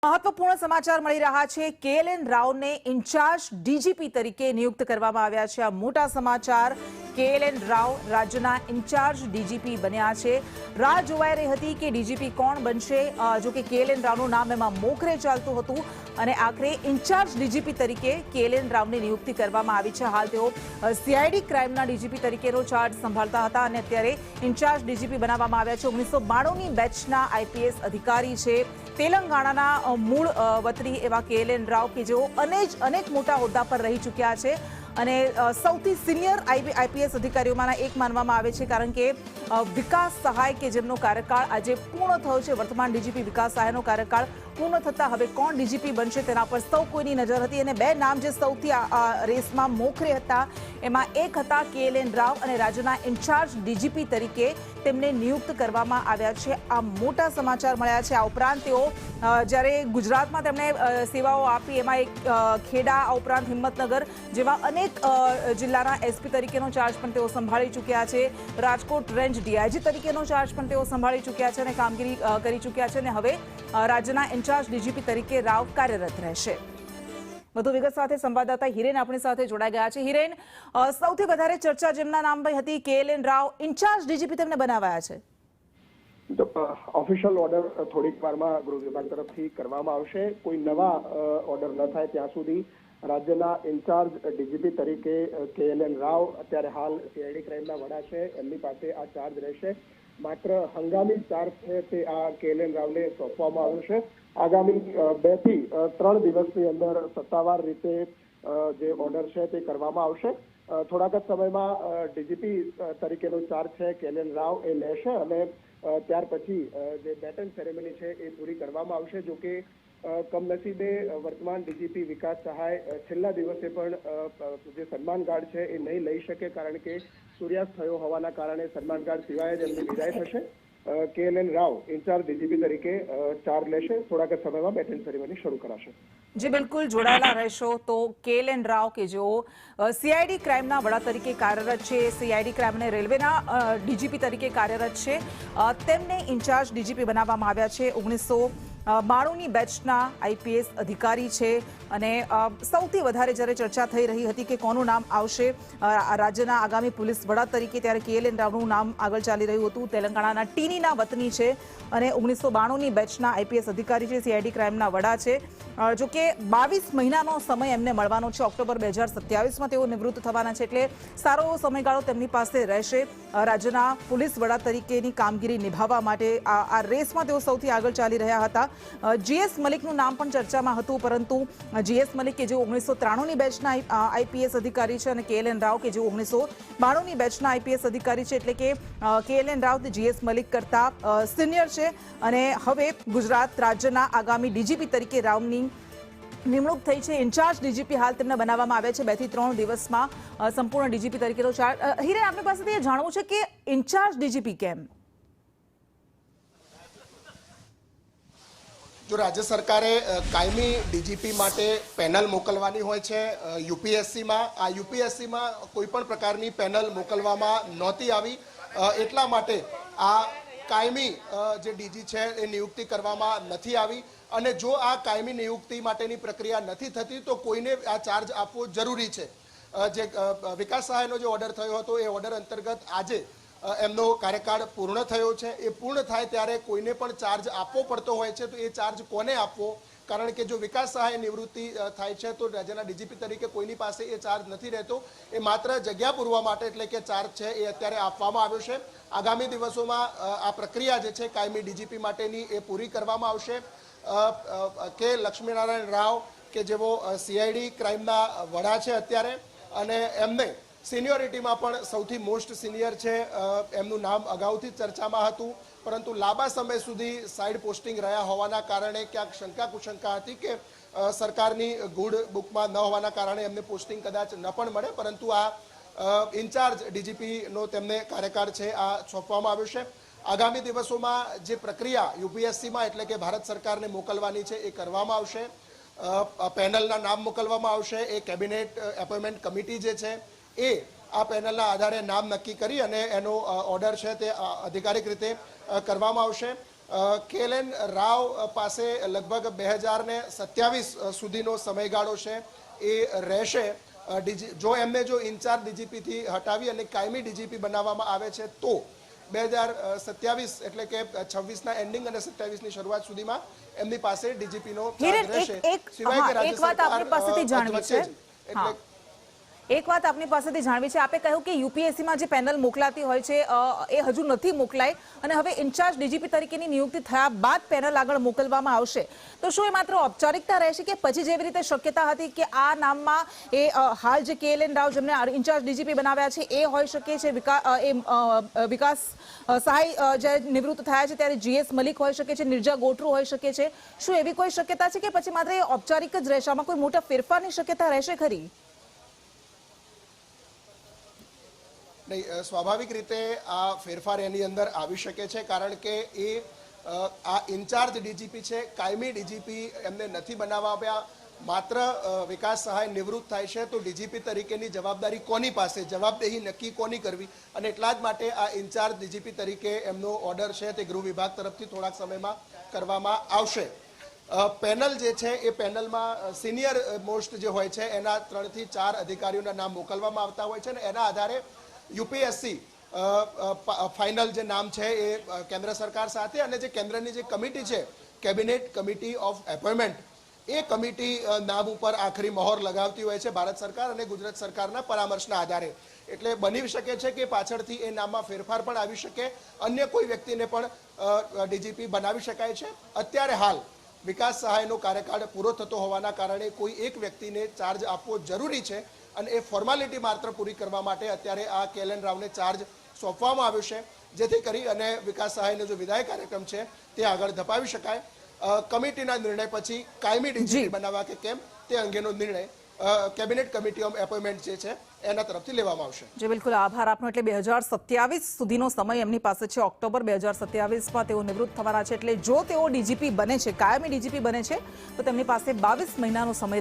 મહત્વપૂર્ણ સમાચાર મળી રહ્યા છે। કેએલએન રાવને ઇન્ચાર્જ ડીજીપી તરીકે નિયુક્ત કરવામાં આવ્યા છે। આ મોટા સમાચાર। કેએલએન રાવ રાજ્યના ઇન્ચાર્જ ડીજીપી બન્યા છે। રાહ જોવાઈ રહી હતી કે ડીજીપી કોણ બનશે। જો કે કેએલએન રાવનું નામ એમાં મોખરે ચાલતું હતું અને આખરે ઇન્ચાર્જ ડીજીપી તરીકે કેએલએન રાવની નિયુક્તિ કરવામાં આવી છે। હાલ તેઓ સીઆઈડી ક્રાઇમના ડીજીપી તરીકેનો ચાર્જ સંભાળતા હતા અને અત્યારે ઇન્ચાર્જ ડીજીપી બનાવવામાં આવ્યા છે। 1992ની બેચના આઈપીએસ અધિકારી છે। તેલંગાણાના મૂળ વતની એવા કેએલએન રાવ કે જેઓ અનેક મોટા હોદ્દા પર રહી ચૂક્યા છે અને સૌથી સિનિયર આઈપીએસ અધિકારીઓમાંના એક માનવામાં આવે છે, કારણ કે વિકાસ સહાય કે જેમનો કાર્યકાળ આજે પૂર્ણ થયો છે। વર્તમાન ડીજીપી વિકાસ સહાયનો કાર્યકાળ પૂર્ણ થતા હવે કોણ ડીજીપી બનશે તેના પર સૌ કોઈની નજર હતી અને બે નામ જે સૌથી રેસમાં મોખરે હતા એમાં એક હતા કેએલએન રાવ અને રાજ્યના ઇન્ચાર્જ ડીજીપી તરીકે તેમને નિયુક્ત કરવામાં આવ્યા છે। આ મોટા સમાચાર મળ્યા છે। આ ઉપરાંત તેઓ જ્યારે ગુજરાતમાં તેમણે સેવાઓ આપી એમાં એક ખેડા, આ ઉપરાંત હિંમતનગર જેવા અનેક જિલ્લાના એસપી તરીકેનો ચાર્જ પણ તેઓ સંભાળી ચૂક્યા છે। રાજકોટ રેન્જ ડીઆઈજી તરીકેનો ચાર્જ પણ તેઓ સંભાળી ચૂક્યા છે અને કામગીરી કરી ચૂક્યા છે અને હવે રાજ્યના ઇન્ચાર્જ ડીજીપી તરીકે રાવ કાર્યરત રહેશે। વધુ વિગત સાથે સંવાદદાતા હિરેન આપણી સાથે જોડાઈ ગયા છે। હિરેન, સૌથી વધારે ચર્ચા જેમના નામ પર હતી કેએલએન રાવ, ઇન્ચાર્જ ડીજીપી તેમને બનાવાયા છે। ઓફિશિયલ ઓર્ડર થોડીક વારમાં ગૃહ વિભાગ તરફથી કરવામાં આવશે। કોઈ નવા ઓર્ડર ન થાય ત્યાં સુધી રાજ્યના ઇન્ચાર્જ ડીજીપી તરીકે કેએલએન રાવ અત્યારે હાલ સીઆઈડી ક્રાઇમના વડા છે, એમની પાસે આ ચાર્જ રહેશે। માત્ર હંગામી ચાર્જ છે તે આ કેએલએન રાવને સોંપવામાં આવ્યો છે। આગામી 2 થી 3 દિવસની અંદર સત્તાવાર રીતે જે ઓર્ડર છે તે કરવામાં આવશે। થોડાક જ સમયમાં ડીજીપી તરીકેનો ચાર્જ છે કેએલએન રાવ એ લેશે અને ત્યાર પછી જે બેટન સેરેમની છે એ પૂરી કરવામાં આવશે। જો કે કમનસીબે વર્તમાન ડીજીપી વિકાસ સહાય છેલ્લા દિવસે પણ જે સન્માન ગાર્ડ છે એ નહીં લઈ શકે, કારણ કે સૂર્યાસ્ત થયો હોવાના કારણે સન્માન ગાર્ડ સિવાય જ એમની વિદાય થશે। કેએલએન રાવ ઇન્ચાર્જ ડીજીપી તરીકે ચાર્જ લેશે। થોડાક જ સમયમાં બેટન સેરેમની શરૂ કરાશે। જી બિલકુલ, જોડાયેલા રહેશો। તો કેએલએન રાવ કે જેઓ સીઆઈડી ક્રાઇમના વડા તરીકે કાર્યરત છે, સીઆઈડી ક્રાઇમ અને રેલવેના ડીજીપી તરીકે કાર્યરત છે, તેમને ઇન્ચાર્જ ડીજીપી બનાવવામાં આવ્યા છે। 1992ની બેચના આઈપીએસ અધિકારી છે અને સૌથી વધારે જ્યારે ચર્ચા થઈ રહી હતી કે કોનું નામ આવશે રાજ્યના આગામી પોલીસ વડા તરીકે, ત્યારે કેએલએન રાવનું નામ આગળ ચાલી રહ્યું હતું। તેલંગાણાના ટીનીના વતની છે અને 1992ની બેચના આઈપીએસ અધિકારી છે, સીઆઈડી ક્રાઇમના વડા છે। જો કે 22 મહિનાનો સમય એમને મળવાનો છે। ઓક્ટોબર 2027માં તેઓ નિવૃત્ત થવાના છે, એટલે સારો એવો સમયગાળો તેમની પાસે રહેશે રાજ્યના પોલીસ વડા તરીકેની કામગીરી નિભાવવા માટે। આ રેસમાં તેઓ સૌથી આગળ ચાલી રહ્યા હતા। જીએસ મલિકનું નામ પણ ચર્ચામાં હતું, પરંતુ જીએસ મલિક કે જેઓ 1993ની બેચના આઈપીએસ અધિકારી છે અને કેએલએન રાવ કે જેઓ 1992ની બેચના આઈપીએસ અધિકારી છે, એટલે કે કેએલએન રાવ જીએસ મલિક કરતા સિનિયર છે અને હવે ગુજરાત રાજ્યના આગામી ડીજીપી તરીકે રાવની નિમણૂક થઈ છે। ઇન્ચાર્જ ડીજીપી હાલ તેમને બનાવવામાં આવ્યા છે। 2 થી 3 દિવસમાં સંપૂર્ણ ડીજીપી તરીકેનો ચાર્જ। હિરેન, આપણી પાસેથી એ જાણવું છે કે ઇન્ચાર્જ ડીજીપી કેમ? જો રાજ્ય સરકારે કાયમી ડીજીપી માટે પેનલ મોકલવાની હોય છે યુપીએસસીમાં, આ યુપીએસસીમાં કોઈ પણ પ્રકારની પેનલ મોકલવામાં નહોતી આવી, એટલા માટે આ કાયમી જે ડીજી છે એ નિયુક્તિ કરવામાં નથી આવી અને જો આ કાયમી નિયુક્તિ માટેની પ્રક્રિયા નથી થતી તો કોઈને આ ચાર્જ આપવો જરૂરી છે। જે વિકાસ સહાયનો જે ઓર્ડર થયો હતો એ ઓર્ડર અંતર્ગત આજે એમનો કાર્યકાળ પૂર્ણ થયો છે। એ પૂર્ણ થાય ત્યારે કોઈને પણ ચાર્જ આપવો પડતો હોય છે, તો એ ચાર્જ કોને આપવો? કારણ કે જો વિકાસ સહાય નિવૃત્તિ થાય છે તો રાજ્યના ડીજીપી તરીકે કોઈની પાસે એ ચાર્જ નથી રહેતો, એ માત્ર જગ્યા પૂરવા માટે એટલે કે ચાર્જ છે એ અત્યારે આપવામાં આવ્યો છે। આગામી દિવસોમાં આ પ્રક્રિયા જે છે કાયમી ડીજીપી માટેની એ પૂરી કરવામાં આવશે। કે લક્ષ્મીનારાયણ રાવ કે જેઓ સીઆઈડી ક્રાઇમના વડા છે અત્યારે અને એમને સિનિયોરિટીમાં પણ સૌથી મોસ્ટ સિનિયર છે, એમનું નામ અગાઉથી ચર્ચામાં હતું, પરંતુ લાંબા સમય સુધી સાઇડ પોસ્ટિંગ રહ્યા હોવાના કારણે ક્યાંક શંકા કુશંકા હતી કે સરકારની ગુડ બુકમાં ન હોવાના કારણે એમને પોસ્ટિંગ કદાચ ન પણ મળે, પરંતુ આ ઇન્ચાર્જ ડીજીપીનો તેમને કાર્યકાળ છે આ સોંપવામાં આવ્યો છે। આગામી દિવસોમાં જે પ્રક્રિયા યુપીએસસીમાં એટલે કે ભારત સરકારને મોકલવાની છે એ કરવામાં આવશે। પેનલના નામ મોકલવામાં આવશે। એ કેબિનેટ એપોઇન્ટમેન્ટ કમિટી જે છે એ આ પેનલના આધારે નામ નક્કી કરી અને એનો ઓર્ડર છે તે અધિકારિક રીતે કરવામાં આવશે। કેએલએન રાવ પાસે લગભગ 2027 સુધીનો સમયગાળો છે એ રહેશે. જો એમને ઇન્ચાર્જ ડીજીપીથી હટાવી અને કાયમી ડીજીપી બનાવવામાં આવે છે તો 2027 એટલે કે 26ના એન્ડિંગ અને 27ની શરૂઆત સુધીમાં એમની પાસે ડીજીપીનો ચાર્જ રહેશે. સિવાય કે રાજ્ય સરકાર વચ્ચે જ એટલે એક વાત આપની પાસેથી જાણવી છે. આપે કહ્યું કે યુપીએસસીમાં જે પેનલ મોકલાતી હોય છે એ હજુ નથી મોકલાઈ અને હવે ઇન્ચાર્જ ડીજીપી તરીકેની નિયુક્તિ થયા બાદ પેનલ આગળ મોકલવામાં આવશે. તો શું એ માત્ર ઔપચારિકતા રહેશે કે પછી જેવી રીતે શક્યતા હતી કે આ નામમાં એ હાલ જે કેએલએન રાવ જેમને ઇન્ચાર્જ ડીજીપી બનાવ્યા છે એ હોઈ શકે છે, વિકાસ સહાય જ્યારે નિવૃત્ત થયા છે ત્યારે જીએસ મલિક હોઈ શકે છે, નિર્જા ગોટરુ હોઈ શકે છે. શું એવી કોઈ શક્યતા છે કે પછી માત્ર એ ઔપચારિક જ રહેશે? આમાં કોઈ મોટા ફેરફારની શક્યતા રહેશે ખરી? નહીં, સ્વાભાવિક રીતે આ ફેરફાર એની અંદર આવી શકે છે કારણ કે એ આ ઇન્ચાર્જ ડીજીપી છે, કાયમી ડીજીપી એમને નથી બનાવવા. માત્ર વિકાસ સહાય નિવૃત્ત થાય છે તો ડીજીપી તરીકેની જવાબદારી કોની પાસે, જવાબદેહી નક્કી કોની કરવી, અને એટલા જ માટે આ ઇન્ચાર્જ ડીજીપી તરીકે એમનો ઓર્ડર છે તે ગૃહ વિભાગ તરફથી થોડાક સમયમાં કરવામાં આવશે. પેનલ જે છે એ પેનલમાં સિનિયર મોસ્ટ જે હોય છે એના 3 થી 4 અધિકારીઓના નામ મોકલવામાં આવતા હોય છે અને એના આધારે યુપીએસસી ફાઇનલ જે નામ છે એ કેન્દ્ર સરકાર સાથે અને જે કેન્દ્રની જે કમિટી છે cabinet committee of appointment, A committee નામ ઉપર આખરી મહોર લગાવતી હોય છે ભારત સરકાર અને ગુજરાત સરકારના પરામર્શના આધારે. એટલે બની શકે છે કે પાછળથી એ નામમાં ફેરફાર પણ આવી શકે, અન્ય કોઈ વ્યક્તિને પણ ડીજીપી બનાવી શકાય છે. અત્યારે હાલ વિકાસ સહાયનો કાર્યકાળ પૂરો થતો હોવાના કારણે કોઈ એક વ્યક્તિને ચાર્જ આપવો જરૂરી છે અને એ ફોર્માલિટી માત્ર પૂરી કરવા માટે અત્યારે આ કેએલએન રાવને ચાર્જ સોંપવામાં આવ્યો છે, જેથી કરી અને વિકાસ સહાયનો જો વિદાય કાર્યક્રમ છે તે આગળ ધપાવી શકાય. કમિટીના નિર્ણય પછી કાયમી ડીજીપી બનાવવા કે કેમ તે અંગેનો નિર્ણય કેબિનેટ કમિટી ઓફ એપોઇન્ટમેન્ટ જે છે એના તરફથી લેવામાં આવશે. જી બિલકુલ, આભાર આપનો. એટલે 2027 સુધીનો સમય એમની પાસે છે. ઓક્ટોબર 2027માં તેઓ નિવૃત્ત થવાના છે. એટલે જો તેઓ ડીજીપી બને છે, કાયમી ડીજીપી બને છે, તો તેમની પાસે 22 મહિનાનો સમય રહે.